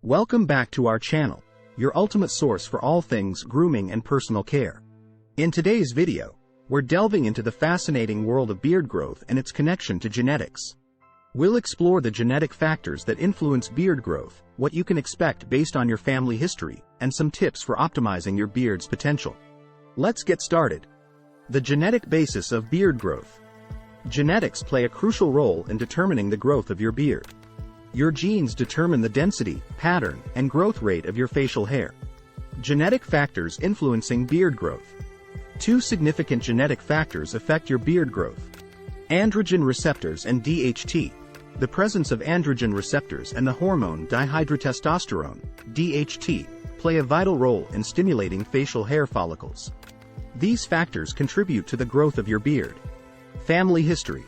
Welcome back to our channel, your ultimate source for all things grooming and personal care. In today's video, we're delving into the fascinating world of beard growth and its connection to genetics. We'll explore the genetic factors that influence beard growth, what you can expect based on your family history, and some tips for optimizing your beard's potential. Let's get started. The genetic basis of beard growth. Genetics play a crucial role in determining the growth of your beard. Your genes determine the density, pattern, and growth rate of your facial hair. Genetic factors influencing beard growth. Two significant genetic factors affect your beard growth: androgen receptors and DHT. The presence of androgen receptors and the hormone dihydrotestosterone, DHT, play a vital role in stimulating facial hair follicles. These factors contribute to the growth of your beard. Family history.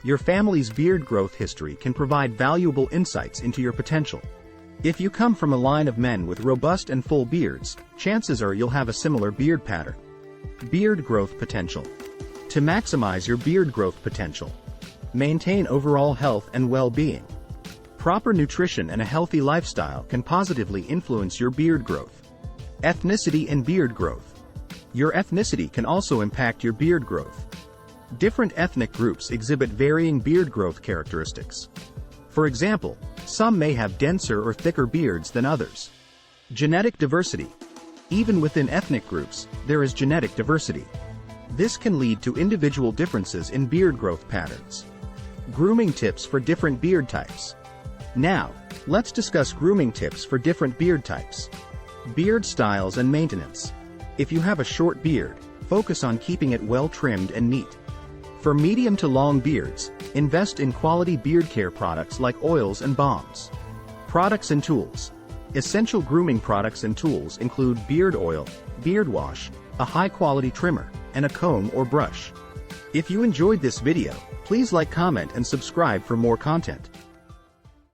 Your family's beard growth history can provide valuable insights into your potential. If you come from a line of men with robust and full beards, chances are you'll have a similar beard pattern. Beard growth potential. To maximize your beard growth potential, maintain overall health and well-being. Proper nutrition and a healthy lifestyle can positively influence your beard growth. Ethnicity and beard growth. Your ethnicity can also impact your beard growth. Different ethnic groups exhibit varying beard growth characteristics. For example, some may have denser or thicker beards than others. Genetic diversity. Even within ethnic groups, there is genetic diversity. This can lead to individual differences in beard growth patterns. Grooming tips for different beard types. Now, let's discuss grooming tips for different beard types. Beard styles and maintenance. If you have a short beard, focus on keeping it well trimmed and neat. For medium to long beards, invest in quality beard care products like oils and balms. Products and tools. Essential grooming products and tools include beard oil, beard wash, a high-quality trimmer, and a comb or brush. If you enjoyed this video, please like, comment, and subscribe for more content.